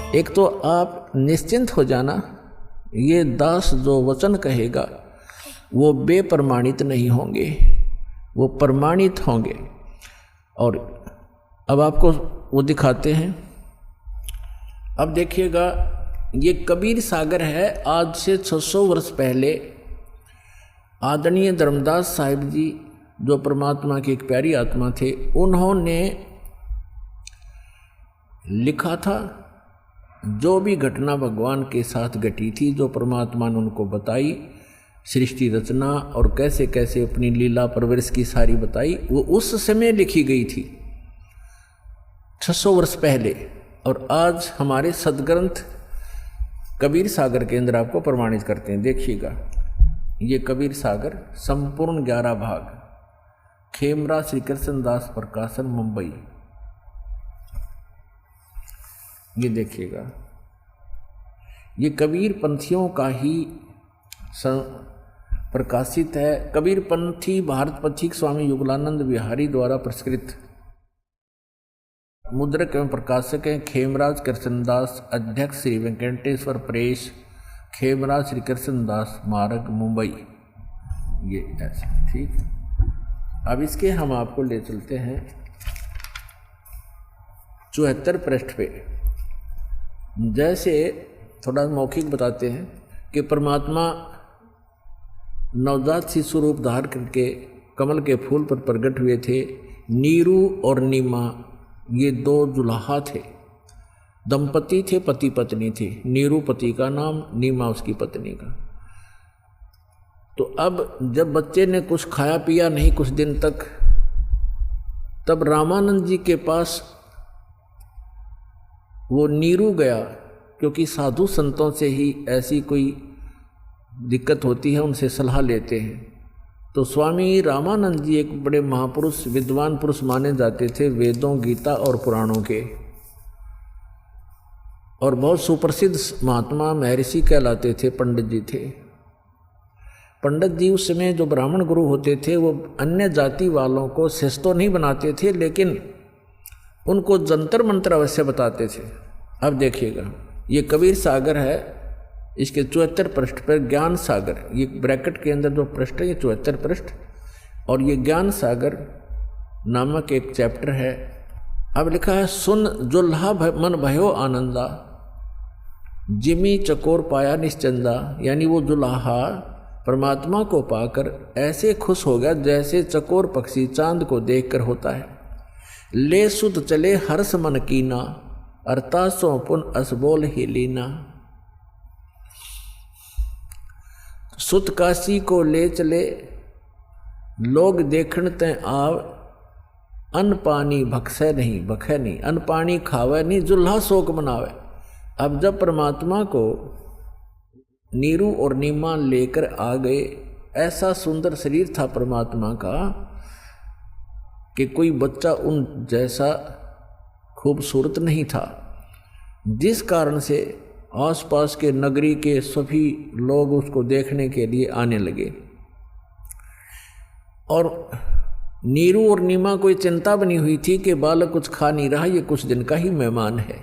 एक तो आप निश्चिंत हो जाना, ये दास जो वचन कहेगा वो बेप्रमाणित नहीं होंगे, वो प्रमाणित होंगे। और अब आपको वो दिखाते हैं। अब देखिएगा, ये कबीर सागर है। आज से 600 वर्ष पहले आदरणीय धर्मदास साहिब जी, जो परमात्मा की एक प्यारी आत्मा थे, उन्होंने लिखा था जो भी घटना भगवान के साथ घटी थी, जो परमात्मा ने उनको बताई, सृष्टि रचना और कैसे कैसे अपनी लीला परवरिश की सारी बताई, वो उस समय लिखी गई थी 600 वर्ष पहले। और आज हमारे सदग्रंथ कबीर सागर के अंदर आपको प्रमाणित करते हैं। देखिएगा, ये कबीर सागर संपूर्ण 11 भाग, खेमरा श्री कृष्ण दास प्रकाशन, मुंबई। ये देखिएगा, ये कबीर पंथियों का ही प्रकाशित है। कबीर पंथी भारत पथिक स्वामी युगलानंद बिहारी द्वारा पुरस्कृत। मुद्रक एवं प्रकाशक हैं खेमराज कृष्णदास, अध्यक्ष श्री वेंकटेश्वर प्रेस, खेमराज श्री कृष्णदास मार्ग, मुंबई। ये ऐसा, ठीक। अब इसके हम आपको ले चलते हैं 74 पृष्ठ पे। जैसे थोड़ा मौखिक बताते हैं कि परमात्मा नवजात शिशु रूप धार करके कमल के फूल पर प्रकट हुए थे। नीरू और नीमा ये 2 जुलाहा थे, दंपति थे, पति पत्नी थे। नीरू पति का नाम, नीमा उसकी पत्नी का। तो अब जब बच्चे ने कुछ खाया पिया नहीं कुछ दिन तक, तब रामानंद जी के पास वो नीरू गया, क्योंकि साधु संतों से ही ऐसी कोई दिक्कत होती है, उनसे सलाह लेते हैं। तो स्वामी रामानंद जी एक बड़े महापुरुष, विद्वान पुरुष माने जाते थे, वेदों, गीता और पुराणों के, और बहुत सुप्रसिद्ध महात्मा महर्षि कहलाते थे, पंडित जी थे। पंडित जी उस समय जो ब्राह्मण गुरु होते थे, वो अन्य जाति वालों को शिष्य तो नहीं बनाते थे, लेकिन उनको जंतर मंत्र अवश्य बताते थे। अब देखिएगा, ये कबीर सागर है, इसके 74 पृष्ठ पर ज्ञान सागर, ये ब्रैकेट के अंदर जो पृष्ठ है ये 74 पृष्ठ, और ये ज्ञान सागर नामक एक चैप्टर है। अब लिखा है, सुन जुल्हा मन भयो आनंदा, जिमी चकोर पाया निश्चंदा। यानी वो जुल्हा परमात्मा को पाकर ऐसे खुश हो गया जैसे चकोर पक्षी चांद को देखकर होता है। ले सुध चले हर्ष मन कीना, अर्थासों पुन असबोल ही लीना। सुत काशी को ले चले लोग देखण ते आव, अन्न पानी भक्षय नहीं, भखे नहीं, अन्न पानी खावे नहीं, जुल्हा शोक मनावे। अब जब परमात्मा को नीरू और नीमा लेकर आ गए, ऐसा सुंदर शरीर था परमात्मा का कि कोई बच्चा उन जैसा खूबसूरत नहीं था, जिस कारण से आसपास के नगरी के सभी लोग उसको देखने के लिए आने लगे। और नीरू और नीमा को चिंता बनी हुई थी कि बालक कुछ खा नहीं रहा, ये कुछ दिन का ही मेहमान है,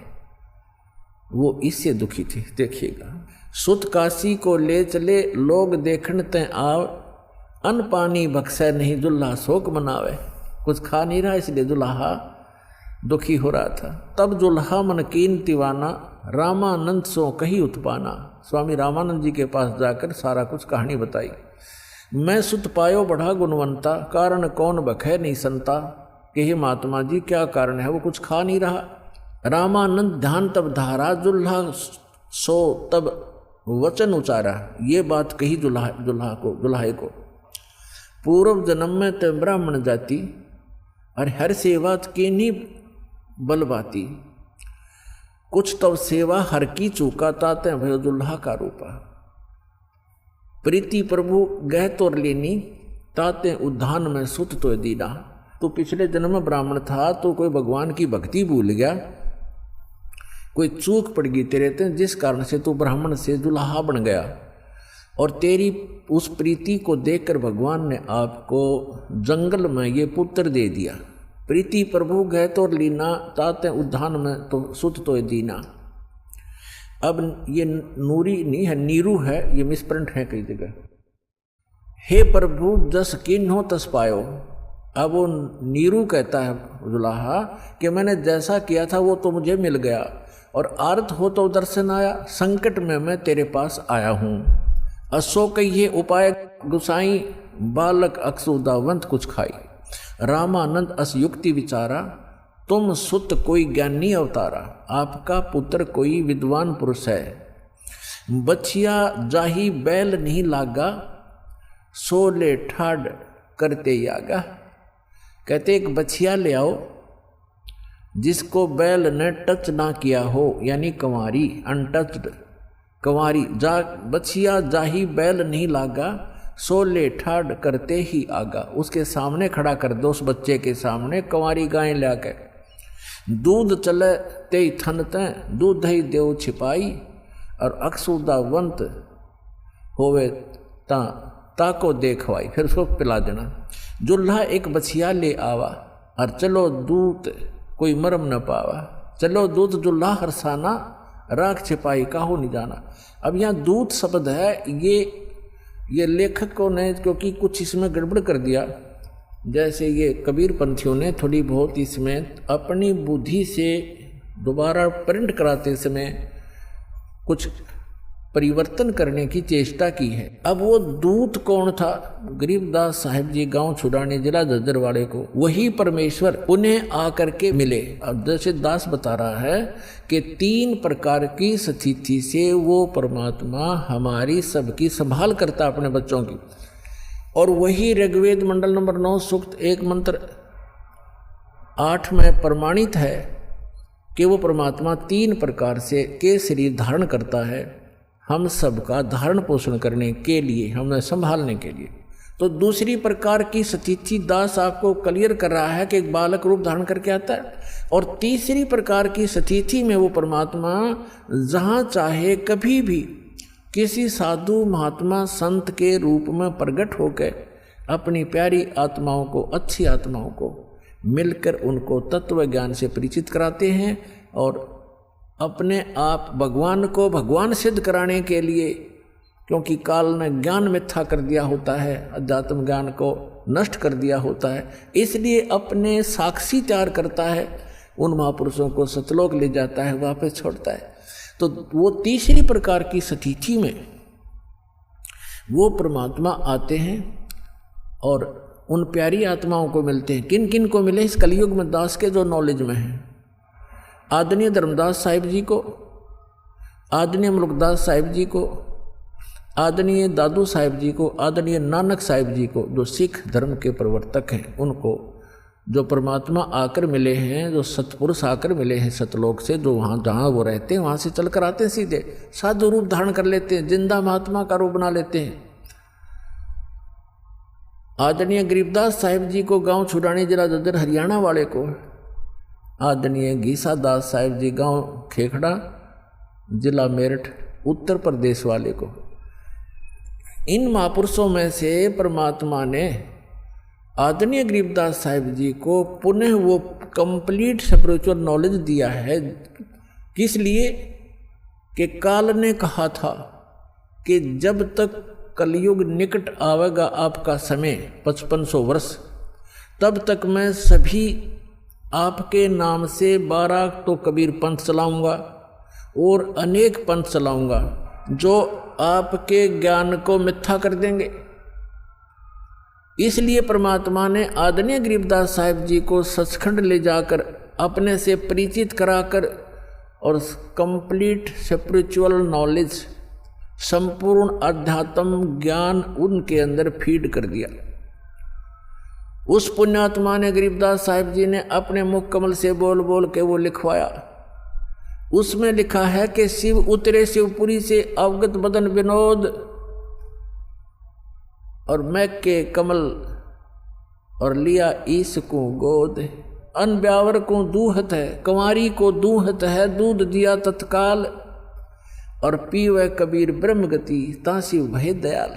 वो इससे दुखी थे। देखिएगा, सुत काशी को ले चले लोग देखण ते आव, अन्न पानी भक्षय नहीं, जुल्हा शोक मनावे। कुछ खा नहीं रहा इसलिए जुल्हा दुखी हो रहा था। तब जुल्हा मन कीन तिवाना, रामानंद सो कही उत्पाना। स्वामी रामानंद जी के पास जाकर सारा कुछ कहानी बताई। मैं सुत पायो बढ़ा गुणवंता, कारण कौन बखे नहीं संता। कि हे महात्मा जी, क्या कारण है, वो कुछ खा नहीं रहा। रामानंद ध्यान तब धारा, जुल्हा सो तब वचन उचारा। ये बात कही जुल्हाए को, पूर्व जन्म में ते ब्राह्मण जाति, और हर सेवा की नहीं बलबाती। कुछ तब सेवा हर की चूका, ताते भयो जुल्हा का रूपा। प्रीति प्रभु गह तोर लेनी, ताते उद्धान में सुत तो दीना। तो पिछले जन्म में ब्राह्मण था, तो कोई भगवान की भक्ति भूल गया, कोई चूक पड़ गई तेरे ते, जिस कारण से तू ब्राह्मण से जुल्हा बन गया। और तेरी उस प्रीति को देखकर भगवान ने आपको जंगल में ये पुत्र दे दिया। प्रीति प्रभु गए तो लीना, ताते उद्धान में तो सुत तो दीना। अब ये नूरी नहीं है, नीरू है, ये मिसप्रिंट है कई जगह। हे प्रभु जस किन्हो तस पायो। अब वो नीरू कहता है जुलाहा कि मैंने जैसा किया था वो तो मुझे मिल गया, और आर्त हो तो दर्शन आया, संकट में मैं तेरे पास आया हूँ। असो कहिए उपाय गुसाई, बालक अक्सुदावंत कुछ खाई। रामानंद अस युक्ति विचारा, तुम सुत कोई ज्ञानी अवतारा। आपका पुत्र कोई विद्वान पुरुष है। बछिया जाही बैल नहीं लागा, सोले ठाड करते ही आगा। कहते एक बछिया ले आओ जिसको बैल ने टच ना किया हो, यानी कंवारी, अनटच्ड कंवारी। बछिया जाही बैल नहीं लागा, सोले ठाड करते ही आगा। उसके सामने खड़ा कर दो, उस बच्चे के सामने कंवारी गाय ला के। दूध चले ते थन ते, दूध ही देव छिपाई। और अक्सुदावंत होवे ताको देखवाई, फिर उसको पिला देना। जुल्हा एक बछिया ले आवा, और चलो दूत कोई मरम न पावा। चलो दूत जुल्हा हरसाना, राख छिपाई काहू नहीं जाना। अब यहाँ दूत शब्द है, ये लेखकों ने क्योंकि कुछ इसमें गड़बड़ कर दिया, जैसे ये कबीर पंथियों ने थोड़ी बहुत इसमें अपनी बुद्धि से दोबारा प्रिंट कराते समय कुछ परिवर्तन करने की चेष्टा की है। अब वो दूत कौन था? गरीबदास साहिब जी, गांव छुड़ाने, जिला झज्जर वाले को वही परमेश्वर उन्हें आकर के मिले। अब जैसे दास बता रहा है कि 3 प्रकार की स्थिति से वो परमात्मा हमारी सबकी संभाल करता अपने बच्चों की। और वही ऋग्वेद मंडल नंबर 9 सूक्त 1 मंत्र 8 में प्रमाणित है कि वो परमात्मा 3 प्रकार से के शरीर धारण करता है, हम सबका धारण पोषण करने के लिए, हमें संभालने के लिए। तो दूसरी प्रकार की स्थिति दास आपको क्लियर कर रहा है कि एक बालक रूप धारण करके आता है। और तीसरी प्रकार की स्थिति में वो परमात्मा जहाँ चाहे कभी भी किसी साधु महात्मा संत के रूप में प्रकट होकर अपनी प्यारी आत्माओं को, अच्छी आत्माओं को मिलकर उनको तत्व ज्ञान से परिचित कराते हैं। और अपने आप भगवान को भगवान सिद्ध कराने के लिए, क्योंकि काल ने ज्ञान मिथ्या कर दिया होता है, अध्यात्म ज्ञान को नष्ट कर दिया होता है, इसलिए अपने साक्षी तैयार करता है, उन महापुरुषों को सतलोक ले जाता है, वापस छोड़ता है। तो वो तीसरी प्रकार की स्थिति में वो परमात्मा आते हैं और उन प्यारी आत्माओं को मिलते हैं। किन किन को मिले इस कलयुग में? दास के जो नॉलेज में हैं, आदरणीय धर्मदास साहिब जी को, आदरणीय मुल्कदास साहिब जी को, आदरणीय दादू साहिब जी को, आदरणीय नानक साहिब जी को, जो सिख धर्म के प्रवर्तक हैं, उनको जो परमात्मा आकर मिले हैं, जो सतपुरुष आकर मिले हैं सतलोक से, जो वहाँ जहाँ वो रहते हैं वहाँ से चल कर आते हैं, सीधे साधु रूप धारण कर लेते हैं, जिंदा महात्मा का रूप बना लेते हैं। आदरणीय गरीबदास साहिब जी को, गांव छुड़ानी, जिला झज्जर हरियाणा वाले को, आदरणीय गीसा दास साहिब जी, गांव खेखड़ा, जिला मेरठ, उत्तर प्रदेश वाले को, इन महापुरुषों में से परमात्मा ने आदरणीय गरीबदास साहिब जी को पुनः वो कंप्लीट स्पिरिचुअल नॉलेज दिया है। किस लिए? कि काल ने कहा था कि जब तक कलयुग निकट आवेगा आपका समय 5500 वर्ष, तब तक मैं सभी आपके नाम से 12 तो कबीर पंथ चलाऊंगा और अनेक पंथ चलाऊंगा जो आपके ज्ञान को मिथ्या कर देंगे। इसलिए परमात्मा ने आदरणीय गरीबदास साहिब जी को सचखंड ले जाकर अपने से परिचित कराकर और कंप्लीट स्पिरिचुअल नॉलेज, संपूर्ण अध्यात्म ज्ञान उनके अंदर फीड कर दिया। उस पुण्यात्मा ने, गरीबदास साहिब जी ने अपने मुख कमल से बोल बोल के वो लिखवाया। उसमें लिखा है कि शिव उतरे शिवपुरी से, अवगत बदन विनोद और मैं के कमल, और लिया ईस को गोद। अन ब्यावर को दूहत है, कंवारी को दूहत है, दूध दिया तत्काल, और पीवे कबीर ब्रह्म गति, ता शिव भय दयाल।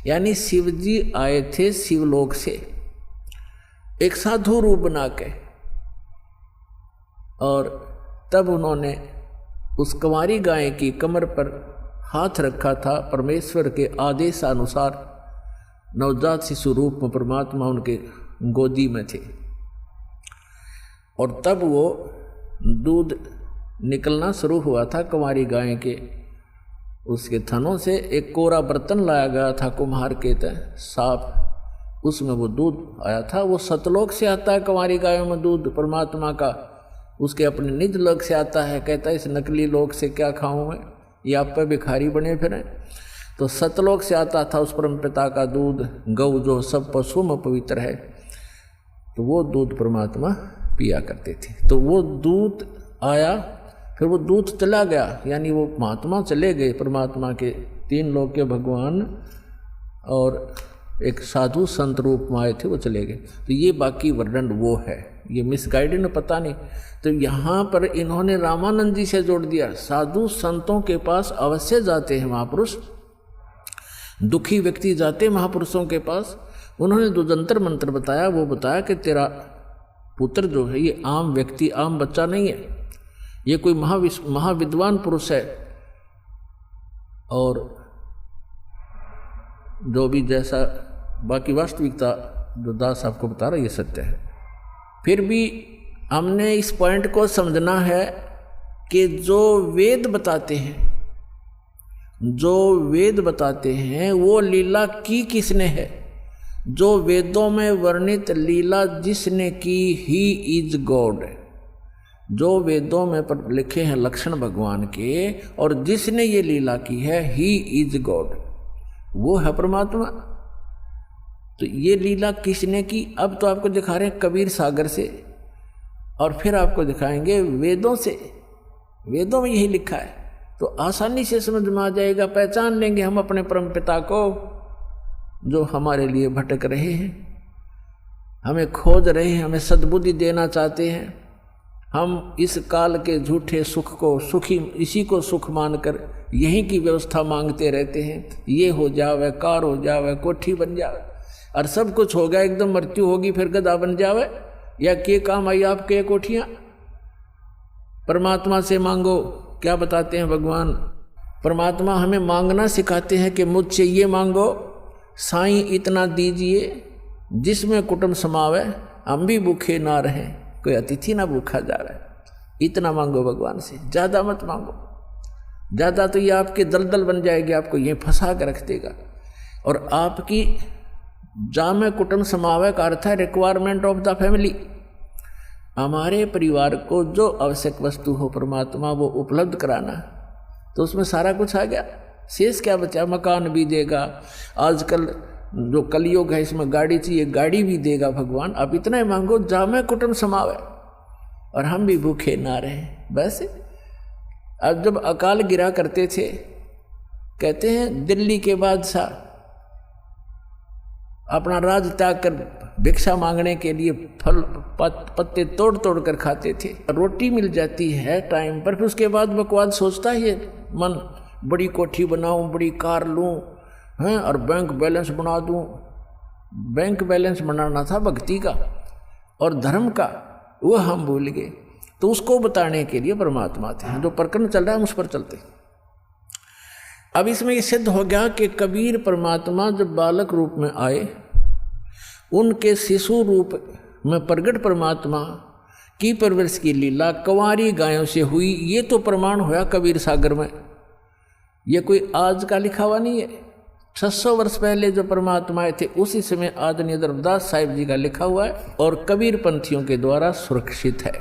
यानी शिव जी आए थे शिवलोक से एक साधु रूप बना के, और तब उन्होंने उस कुंवारी गाय की कमर पर हाथ रखा था। परमेश्वर के आदेशानुसार नवजात शिशु रूप में परमात्मा उनके गोदी में थे और तब वो दूध निकलना शुरू हुआ था कुंवारी गाय के उसके थनों से। एक कोरा बर्तन लाया गया था कुम्हार के साफ, उसमें वो दूध आया था। वो सतलोक से आता है कुंवारी गायों में दूध परमात्मा का, उसके अपने निज लोक से आता है। कहता है इस नकली लोक से क्या खाऊं मैं, ये आप पे भिखारी बने फिरें। तो सतलोक से आता था उस परम पिता का दूध। गौ जो सब पशुओं में पवित्र है, तो वो दूध परमात्मा पिया करते थे। तो वो दूध आया, फिर वो दूध चला गया, यानी वो महात्मा चले गए परमात्मा के, 3 लोक के भगवान और एक साधु संत रूप में आए थे, वो चले गए। तो ये बाकी वर्णन वो है, ये मिसगाइडेड पता नहीं। तो यहाँ पर इन्होंने रामानंद जी से जोड़ दिया। साधु संतों के पास अवश्य जाते हैं महापुरुष, दुखी व्यक्ति जाते महापुरुषों के पास। उन्होंने जो जंतर मंत्र बताया वो बताया कि तेरा पुत्र जो है ये आम व्यक्ति, आम बच्चा नहीं है, ये कोई महाविद्वान पुरुष है। और जो भी जैसा बाकी वास्तविकता जो दास आपको बता रहा है ये सत्य है। फिर भी हमने इस पॉइंट को समझना है कि जो वेद बताते हैं, जो वेद बताते हैं वो लीला की किसने है। जो वेदों में वर्णित लीला जिसने की ही इज गॉड। जो वेदों में लिखे हैं लक्षण भगवान के और जिसने ये लीला की है ही इज गॉड, वो है परमात्मा। तो ये लीला किसने की, अब तो आपको दिखा रहे हैं कबीर सागर से, और फिर आपको दिखाएंगे वेदों से। वेदों में यही लिखा है, तो आसानी से समझ में आ जाएगा, पहचान लेंगे हम अपने परम पिता को जो हमारे लिए भटक रहे हैं, हमें खोज रहे हैं, हमें सद्बुद्धि देना चाहते हैं। हम इस काल के झूठे सुख को सुखी, इसी को सुख मानकर यहीं की व्यवस्था मांगते रहते हैं। ये हो जावे, कार हो जावे, कोठी बन जावे, और सब कुछ हो गया, एकदम मृत्यु होगी फिर गधा बन जावे, या के काम आई आपके कोठियाँ। परमात्मा से मांगो, क्या बताते हैं भगवान? परमात्मा हमें मांगना सिखाते हैं कि मुझसे ये मांगो, साईं इतना दीजिए जिसमें कुटुंब समावे, हम भी भूखे ना रहें, कोई अतिथि ना भूखा जा रहा है। इतना मांगो भगवान से, ज़्यादा मत मांगो। ज़्यादा तो ये आपके दलदल बन जाएगी, आपको ये फंसा कर रख देगा। और आपकी जामे कुटुंब समावे का अर्थ है रिक्वायरमेंट ऑफ द फैमिली। हमारे परिवार को जो आवश्यक वस्तु हो परमात्मा वो उपलब्ध कराना, तो उसमें सारा कुछ आ गया। शेष क्या बचा? मकान भी देगा, आजकल जो कलयुग है इसमें गाड़ी चाहिए, गाड़ी भी देगा भगवान। आप इतना ही मांगो, जामे कुटुंब समावे और हम भी भूखे ना रहें। बस अब जब अकाल गिरा करते थे, कहते हैं दिल्ली के बादशाह अपना राज त्याग कर भिक्षा मांगने के लिए फल पत्ते तोड़ तोड़ कर खाते थे। रोटी मिल जाती है टाइम पर, फिर उसके बाद बकवाद सोचता है मन, बड़ी कोठी बनाऊं, बड़ी कार लूं, हैं, और बैंक बैलेंस बना दूं। बैंक बैलेंस बनाना था भक्ति का और धर्म का, वो हम भूल गए। तो उसको बताने के लिए परमात्मा थे। जो प्रकरण चल रहा है उस पर चलते। अब इसमें ये सिद्ध हो गया कि कबीर परमात्मा जब बालक रूप में आए, उनके शिशु रूप में प्रगट परमात्मा की परवरिश की लीला कुंवारी गायों से हुई। ये तो प्रमाण होया कबीर सागर में, ये कोई आज का लिखा हुआ नहीं है। 600 वर्ष पहले जो परमात्मा आए थे उसी समय आदरणीय धर्मदास साहिब जी का लिखा हुआ है और कबीर पंथियों के द्वारा सुरक्षित है।